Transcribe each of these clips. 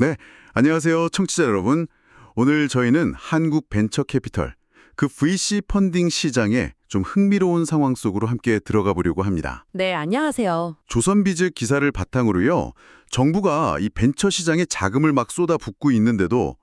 네, 안녕하세요, 청취자 여러분. 오늘 저희는 한국 벤처캐피털, 그 VC 펀딩 시장에 좀 흥미로운 상황 속으로 함께 들어가 보려고 합니다. 네, 안녕하세요. 조선비즈 기사를 바탕으로요, 정부가 이 벤처 시장에 자금을 막 쏟아붓고 있는데도,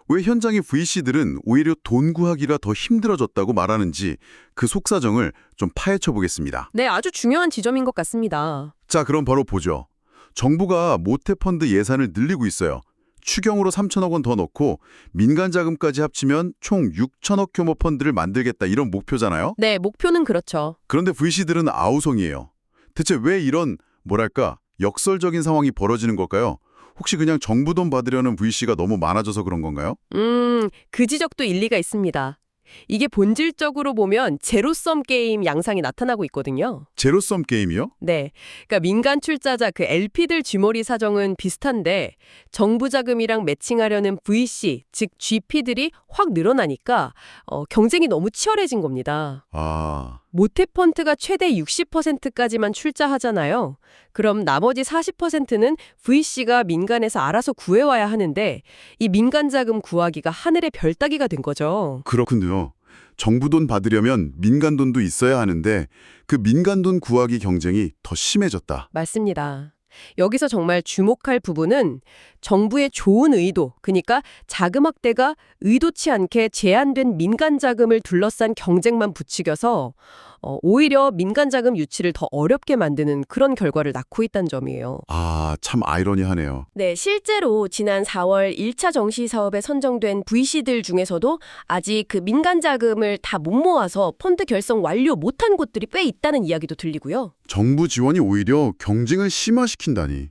왜 현장의 VC들은 오히려 돈 구하기가 더 힘들어졌다고 말하는지 그 속사정을 좀 파헤쳐 보겠습니다. 네, 아주 중요한 지점인 것 같습니다. 자, 그럼 바로 보죠. 정부가 모태펀드 예산을 늘리고 있어요. 추경으로 3천억 원 더 넣고 민간 자금까지 합치면 총 6천억 규모 펀드를 만들겠다 이런 목표잖아요. 네, 목표는 그렇죠. 그런데 VC들은 아우성이에요. 대체 왜 이런 뭐랄까 역설적인 상황이 벌어지는 걸까요? 혹시 그냥 정부 돈 받으려는 VC가 너무 많아져서 그런 건가요? 그 지적도 일리가 있습니다. 이게 본질적으로 보면 제로섬 게임 양상이 나타나고 있거든요. 제로섬 게임이요? 네, 그러니까 민간 출자자 그 LP들 쥐머리 사정은 비슷한데 정부 자금이랑 매칭하려는 VC, 즉 GP들이 확 늘어나니까 경쟁이 너무 치열해진 겁니다. 아, 모태펀드가 최대 60%까지만 출자하잖아요. 그럼 나머지 40%는 VC가 민간에서 알아서 구해와야 하는데 이 민간 자금 구하기가 하늘의 별 따기가 된 거죠. 그렇군요. 정부 돈 받으려면 민간 돈도 있어야 하는데 그 민간 돈 구하기 경쟁이 더 심해졌다. 맞습니다. 여기서 정말 주목할 부분은 정부의 좋은 의도, 그러니까 자금 확대가 의도치 않게 제한된 민간 자금을 둘러싼 경쟁만 부추겨서 오히려 민간 자금 유치를 더 어렵게 만드는 그런 결과를 낳고 있다는 점이에요. 아, 참 아이러니하네요. 네, 실제로 지난 4월 1차 정시 사업에 선정된 VC들 중에서도 아직 그 민간 자금을 다 못 모아서 펀드 결성 완료 못한 곳들이 꽤 있다는 이야기도 들리고요. 정부 지원이 오히려 경쟁을 심화시킨다니.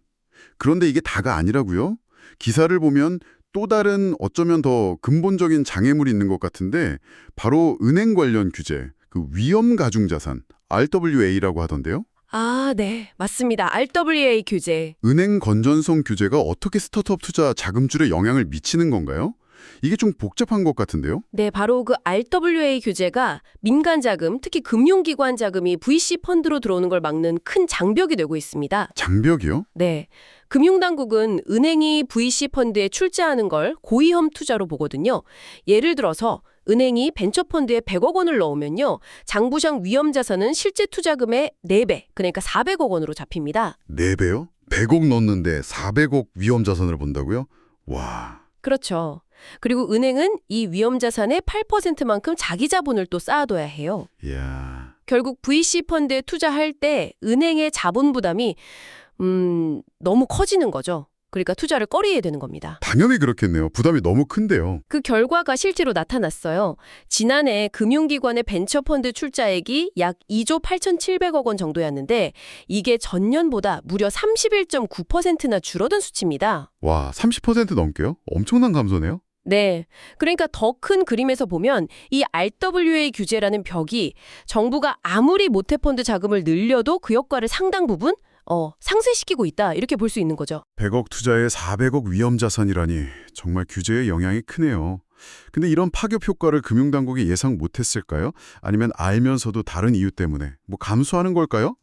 그런데 이게 다가 아니라고요? 기사를 보면 또 다른 어쩌면 더 근본적인 장애물이 있는 것 같은데 바로 은행 관련 규제, 그 위험 가중 자산, RWA라고 하던데요. 아, 네, 맞습니다. RWA 규제. 은행 건전성 규제가 어떻게 스타트업 투자 자금줄에 영향을 미치는 건가요? 이게 좀 복잡한 것 같은데요. 네, 바로 그 RWA 규제가 민간 자금, 특히 금융기관 자금이 VC 펀드로 들어오는 걸 막는 큰 장벽이 되고 있습니다. 장벽이요? 네, 금융당국은 은행이 VC 펀드에 출자하는 걸 고위험 투자로 보거든요. 예를 들어서 은행이 벤처펀드에 100억 원을 넣으면요, 장부상 위험자산은 실제 투자금의 4배, 그러니까 400억 원으로 잡힙니다. 4배요? 100억 넣는데 400억 위험 자산을 본다고요? 와. 그렇죠. 그리고 은행은 이 위험자산의 8%만큼 자기 자본을 또 쌓아둬야 해요. 이야. 결국 VC 펀드에 투자할 때 은행의 자본 부담이 너무 커지는 거죠. 그러니까 투자를 꺼리게 되는 겁니다. 당연히 그렇겠네요. 부담이 너무 큰데요. 그 결과가 실제로 나타났어요. 지난해 금융기관의 벤처펀드 출자액이 약 2조 8,700억 원 정도였는데 이게 전년보다 무려 31.9%나 줄어든 수치입니다. 와, 30% 넘게요? 엄청난 감소네요. 네. 그러니까 더 큰 그림에서 보면 이 RWA 규제라는 벽이 정부가 아무리 모태펀드 자금을 늘려도 그 효과를 상당 부분 상쇄시키고 있다. 이렇게 볼 수 있는 거죠. 100억 투자에 400억 위험 자산이라니 정말 규제의 영향이 크네요. 근데 이런 파급 효과를 금융당국이 예상 못했을까요? 아니면 알면서도 다른 이유 때문에 감수하는 걸까요?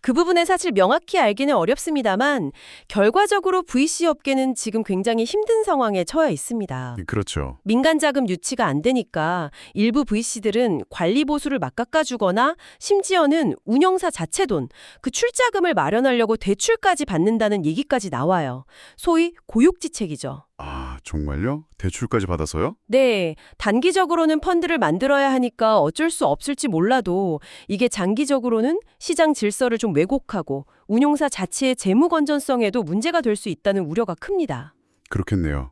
그 부분은 사실 명확히 알기는 어렵습니다만 결과적으로 VC 업계는 지금 굉장히 힘든 상황에 처해 있습니다. 그렇죠. 민간 자금 유치가 안 되니까 일부 VC들은 관리 보수를 막 깎아주거나 심지어는 운영사 자체 돈, 그 출자금을 마련하려고 대출까지 받는다는 얘기까지 나와요. 소위 고육지책이죠. 아, 정말요? 대출까지 받아서요? 네, 단기적으로는 펀드를 만들어야 하니까 어쩔 수 없을지 몰라도 이게 장기적으로는 시장 질서를 좀 왜곡하고 운용사 자체의 재무 건전성에도 문제가 될 수 있다는 우려가 큽니다. 그렇겠네요.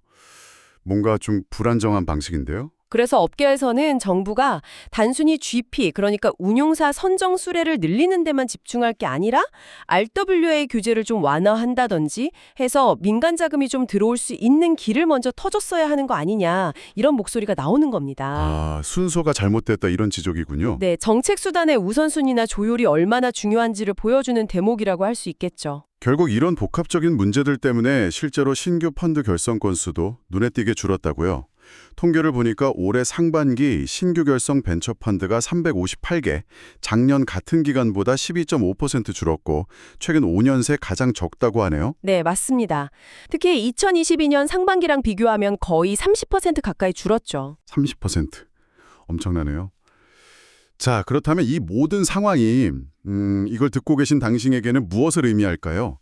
뭔가 좀 불안정한 방식인데요? 그래서 업계에서는 정부가 단순히 GP, 그러니까 운용사 선정 수레를 늘리는 데만 집중할 게 아니라 RWA 규제를 좀 완화한다든지 해서 민간 자금이 좀 들어올 수 있는 길을 먼저 터줬어야 하는 거 아니냐, 이런 목소리가 나오는 겁니다. 아, 순서가 잘못됐다 이런 지적이군요. 네, 정책 수단의 우선순위나 조율이 얼마나 중요한지를 보여주는 대목이라고 할 수 있겠죠. 결국 이런 복합적인 문제들 때문에 실제로 신규 펀드 결성 건수도 눈에 띄게 줄었다고요. 통계를 보니까 올해 상반기 신규 결성 벤처펀드가 358개, 작년 같은 기간보다 12.5% 줄었고 최근 5년 새 가장 적다고 하네요. 네, 맞습니다. 특히 2022년 상반기랑 비교하면 거의 30% 가까이 줄었죠. 30%. 엄청나네요. 자, 그렇다면 이 모든 상황이 이걸 듣고 계신 당신에게는 무엇을 의미할까요?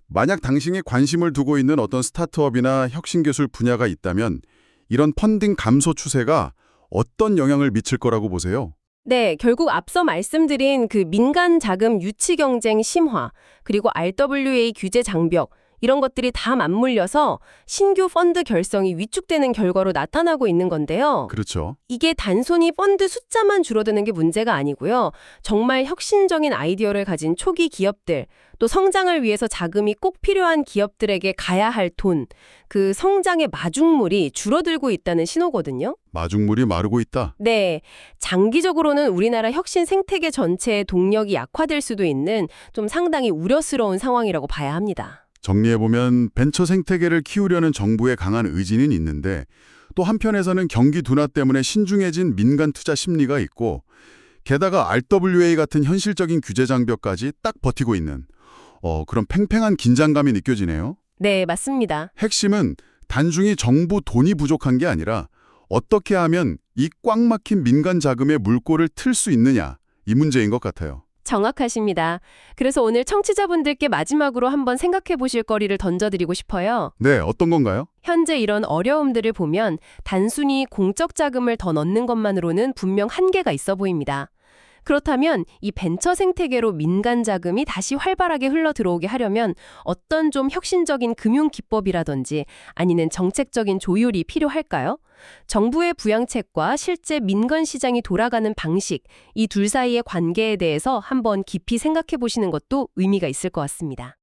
만약 당신이 관심을 두고 있는 어떤 스타트업이나 혁신기술 분야가 있다면 이런 펀딩 감소 추세가 어떤 영향을 미칠 거라고 보세요? 네, 결국 앞서 말씀드린 그 민간 자금 유치 경쟁 심화, 그리고 RWA 규제 장벽, 이런 것들이 다 맞물려서 신규 펀드 결성이 위축되는 결과로 나타나고 있는 건데요. 그렇죠. 이게 단순히 펀드 숫자만 줄어드는 게 문제가 아니고요. 정말 혁신적인 아이디어를 가진 초기 기업들, 또 성장을 위해서 자금이 꼭 필요한 기업들에게 가야 할 돈, 그 성장의 마중물이 줄어들고 있다는 신호거든요. 마중물이 마르고 있다. 네, 장기적으로는 우리나라 혁신 생태계 전체의 동력이 약화될 수도 있는 좀 상당히 우려스러운 상황이라고 봐야 합니다. 정리해보면 벤처 생태계를 키우려는 정부의 강한 의지는 있는데 또 한편에서는 경기 둔화 때문에 신중해진 민간 투자 심리가 있고 게다가 RWA 같은 현실적인 규제 장벽까지 딱 버티고 있는 그런 팽팽한 긴장감이 느껴지네요. 네, 맞습니다. 핵심은 단순히 정부 돈이 부족한 게 아니라 어떻게 하면 이 꽉 막힌 민간 자금의 물꼬를 틀 수 있느냐, 이 문제인 것 같아요. 정확하십니다. 그래서 오늘 청취자분들께 마지막으로 한번 생각해 보실 거리를 던져드리고 싶어요. 네, 어떤 건가요? 현재 이런 어려움들을 보면 단순히 공적 자금을 더 넣는 것만으로는 분명 한계가 있어 보입니다. 그렇다면 이 벤처 생태계로 민간 자금이 다시 활발하게 흘러 들어오게 하려면 어떤 좀 혁신적인 금융 기법이라든지 아니면 정책적인 조율이 필요할까요? 정부의 부양책과 실제 민간 시장이 돌아가는 방식, 이 둘 사이의 관계에 대해서 한번 깊이 생각해 보시는 것도 의미가 있을 것 같습니다.